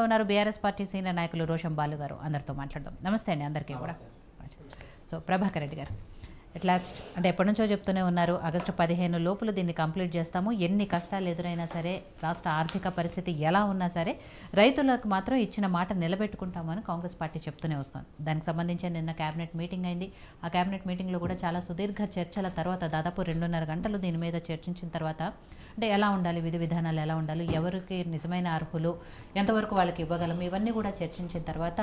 అందుబాటులో ఉన్నారు BRS party senior నాయకులు రోషం బాలు గారు. అందరితో మాట్లాడదాం. నమస్తే అండి అందరికీ కూడా. సో ప్రభాకర్ రెడ్డి గారు, ఎట్ లాస్ట్ అంటే ఎప్పటి నుంచో చెప్తూనే ఉన్నారు, ఆగస్టు 15 లోపల దీన్ని కంప్లీట్ చేస్తాము. ఎన్ని కష్టాలు ఎదురైనా సరే, రాష్ట్ర ఆర్థిక పరిస్థితి ఎలా ఉన్నా సరే రైతులకు మాత్రం ఇచ్చిన మాట నిలబెట్టుకుంటామని కాంగ్రెస్ పార్టీ చెప్తూనే వస్తుంది. దానికి సంబంధించి నిన్న క్యాబినెట్ మీటింగ్ అయింది. ఆ క్యాబినెట్ మీటింగ్లో కూడా చాలా సుదీర్ఘ చర్చల తర్వాత దాదాపు 2.5 గంటలు దీని మీద చర్చించిన తర్వాత అంటే ఎలా ఉండాలి, విధి విధానాలు ఎలా ఉండాలి, ఎవరికి నిజమైన అర్హులు, ఎంతవరకు వాళ్ళకి ఇవ్వగలం, ఇవన్నీ కూడా చర్చించిన తర్వాత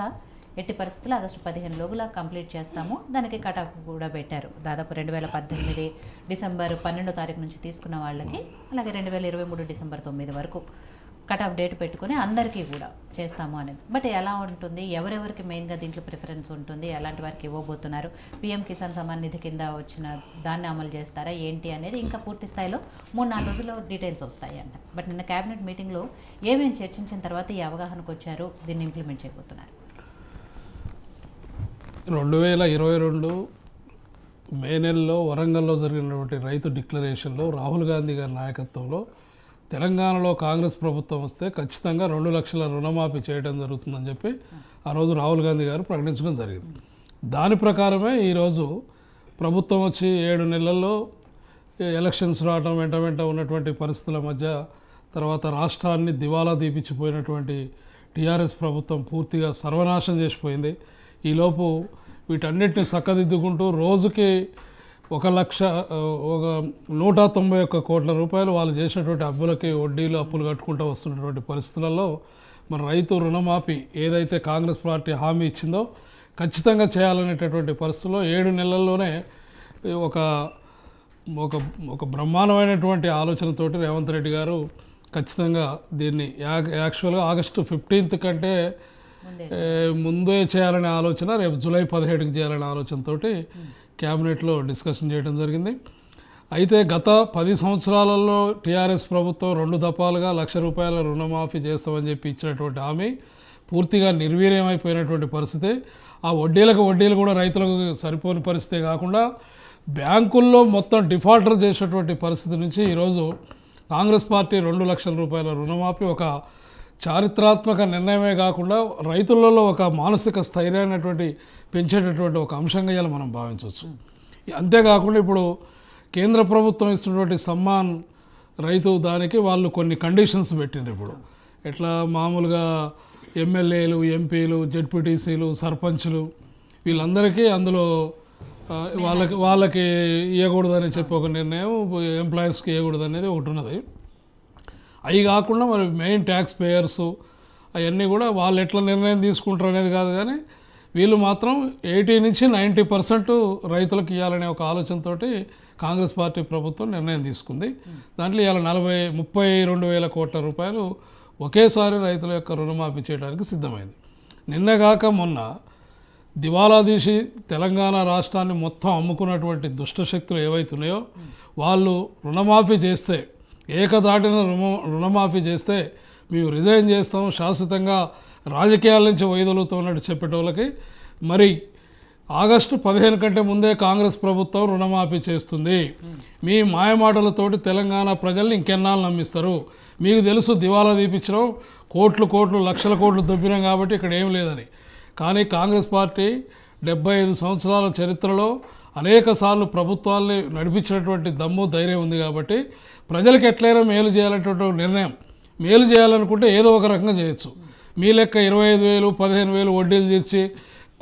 ఎట్టి పరిస్థితుల్లో ఆగస్టు 15 లోపల కంప్లీట్ చేస్తాము. దానికి కట్ ఆఫ్ కూడా పెట్టారు. దాదాపు 2018 డిసెంబర్ 12వ తారీఖు నుంచి తీసుకున్న వాళ్ళకి, అలాగే 2023 డిసెంబర్ 9 వరకు కట్ ఆఫ్ డేట్ పెట్టుకుని అందరికీ కూడా చేస్తాము అనేది. బట్ ఎలా ఉంటుంది, ఎవరెవరికి మెయిన్గా దీంట్లో ప్రిఫరెన్స్ ఉంటుంది, ఎలాంటి వారికి ఇవ్వబోతున్నారు, పీఎం కిసాన్ సమ్మాన్ నిధి కింద వచ్చిన దాన్ని అమలు చేస్తారా ఏంటి అనేది ఇంకా పూర్తి స్థాయిలో 3-4 రోజుల్లో డీటెయిల్స్ వస్తాయి అంట. బట్ నిన్న క్యాబినెట్ మీటింగ్లో ఏమేమి చర్చించిన తర్వాత ఈ అవగాహనకు వచ్చారు, దీన్ని ఇంప్లిమెంట్ చేయబోతున్నారు? 2022 మే నెలలో వరంగల్లో జరిగినటువంటి రైతు డిక్లరేషన్లో రాహుల్ గాంధీ గారి నాయకత్వంలో తెలంగాణలో కాంగ్రెస్ ప్రభుత్వం వస్తే ఖచ్చితంగా 2 లక్షల రుణమాఫీ చేయడం జరుగుతుందని చెప్పి ఆ రోజు రాహుల్ గాంధీ గారు ప్రకటించడం జరిగింది. దాని ప్రకారమే ఈరోజు ప్రభుత్వం వచ్చి 7 నెలల్లో ఎలక్షన్స్ రావడం వెంట ఉన్నటువంటి పరిస్థితుల మధ్య, తర్వాత రాష్ట్రాన్ని దివాలా తీపిచ్చిపోయినటువంటి టీఆర్ఎస్ ప్రభుత్వం పూర్తిగా సర్వనాశనం చేసిపోయింది. ఈలోపు వీటన్నిటిని చక్కదిద్దుకుంటూ రోజుకి 191 కోట్ల రూపాయలు వాళ్ళు చేసినటువంటి అప్పులకి వడ్డీలు అప్పులు కట్టుకుంటూ వస్తున్నటువంటి పరిస్థితులలో మన రైతు రుణమాఫీ ఏదైతే కాంగ్రెస్ పార్టీ హామీ ఇచ్చిందో ఖచ్చితంగా చేయాలనేటటువంటి పరిస్థితుల్లో 7 నెలల్లోనే ఒక ఒక బ్రహ్మాండమైనటువంటి ఆలోచనతోటి రేవంత్ రెడ్డి గారు ఖచ్చితంగా దీన్ని యాక్చువల్గా ఆగస్టు 15 కంటే ముందే చేయాలనే ఆలోచన, రేపు జూలై 17కి చేయాలనే ఆలోచనతో క్యాబినెట్లో డిస్కషన్ చేయడం జరిగింది. అయితే గత 10 సంవత్సరాలలో టీఆర్ఎస్ ప్రభుత్వం 2 దఫాలుగా ₹1,00,000 రుణమాఫీ చేస్తామని చెప్పి ఇచ్చినటువంటి హామీ పూర్తిగా నిర్వీర్యమైపోయినటువంటి పరిస్థితి. ఆ వడ్డీలు కూడా రైతులకు సరిపోని పరిస్థితే కాకుండా బ్యాంకుల్లో మొత్తం డిఫాల్టర్ చేసేటువంటి పరిస్థితి నుంచి ఈరోజు కాంగ్రెస్ పార్టీ ₹2,00,000 రుణమాఫీ ఒక చారిత్రాత్మక నిర్ణయమే కాకుండా రైతులలో ఒక మానసిక స్థైర్యాన్ని పెంచేటటువంటి ఒక అంశంగా ఇలా మనం భావించవచ్చు. అంతేకాకుండా ఇప్పుడు కేంద్ర ప్రభుత్వం ఇస్తున్నటువంటి సమ్మాన్ రైతు దానికి వాళ్ళు కొన్ని కండిషన్స్ పెట్టిండ్రు. ఇప్పుడు ఎట్లా మామూలుగా ఎమ్మెల్యేలు, ఎంపీలు, జెడ్పీటీసీలు, సర్పంచులు వీళ్ళందరికీ అందులో వాళ్ళకి ఇవ్వకూడదని చెప్పి ఒక నిర్ణయం, ఎంప్లాయీస్కి ఇవ్వకూడదు అనేది ఒకటి ఉన్నది. అవి కాకుండా మరి మెయిన్ ట్యాక్స్ పేయర్సు అవన్నీ కూడా వాళ్ళు ఎట్లా నిర్ణయం తీసుకుంటారు అనేది కాదు, కానీ వీళ్ళు మాత్రం 80 నుంచి 90% రైతులకు ఇవ్వాలనే ఒక ఆలోచనతో కాంగ్రెస్ పార్టీ ప్రభుత్వం నిర్ణయం తీసుకుంది. దాంట్లో ఇవాళ 32,000 కోట్ల రూపాయలు ఒకేసారి రైతుల యొక్క రుణమాఫీ చేయడానికి సిద్ధమైంది. నిన్నగాక మొన్న దివాలా తీసి తెలంగాణ రాష్ట్రాన్ని మొత్తం అమ్ముకున్నటువంటి దుష్టశక్తులు ఏవైతున్నాయో వాళ్ళు రుణమాఫీ చేస్తే, ఏకదాటిన రుణమాఫీ చేస్తే మేము రిజైన్ చేస్తాం, శాశ్వతంగా రాజకీయాల నుంచి వైదొలుగుతున్నట్టు చెప్పేటోళ్ళకి మరి ఆగస్టు 15 కంటే ముందే కాంగ్రెస్ ప్రభుత్వం రుణమాఫీ చేస్తుంది. మీ మాయమాటలతోటి తెలంగాణ ప్రజల్ని ఇంకెన్నాళ్ళు నమ్మిస్తారు? మీకు తెలుసు దివాలా తీపించడం, కోట్లు లక్షల కోట్లు దొబ్బినాం కాబట్టి ఇక్కడ ఏం లేదని. కానీ కాంగ్రెస్ పార్టీ 75 సంవత్సరాల చరిత్రలో అనేక సార్లు ప్రభుత్వాల్ని నడిపించినటువంటి దమ్ము, ధైర్యం ఉంది కాబట్టి ప్రజలకు ఎట్లయినా మేలు చేయాలనేటువంటి నిర్ణయం, మేలు చేయాలనుకుంటే ఏదో ఒక రకంగా చేయొచ్చు. మీ లెక్క 25,000, 15,000 వడ్డీలు తీర్చి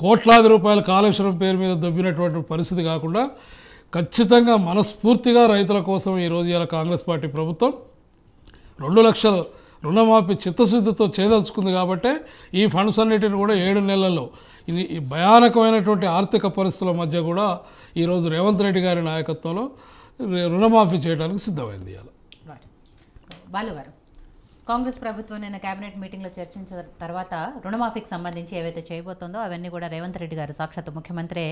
కోట్లాది రూపాయల కాళేశ్వరం పేరు మీద దొబ్బినటువంటి పరిస్థితి కాకుండా ఖచ్చితంగా మనస్ఫూర్తిగా రైతుల కోసం ఈరోజు ఇలా కాంగ్రెస్ పార్టీ ప్రభుత్వం 2 లక్షల రుణమాఫీ చిత్తశుద్ధితో చేయదలుచుకుంది. కాబట్టి ఈ ఫండ్స్ అన్నిటిని కూడా 7 నెలల్లో ఈ భయానకమైనటువంటి ఆర్థిక పరిస్థితుల మధ్య కూడా ఈరోజు రేవంత్ రెడ్డి గారి నాయకత్వంలో రుణమాఫీ చేయడానికి సిద్ధమైంది. బాలు గారు, కాంగ్రెస్ ప్రభుత్వం నిన్న కేబినెట్ మీటింగ్లో చర్చించిన తర్వాత రుణమాఫీకి సంబంధించి ఏవైతే చేయబోతుందో అవన్నీ కూడా రేవంత్ రెడ్డి గారు సాక్షాత్ ముఖ్యమంత్రి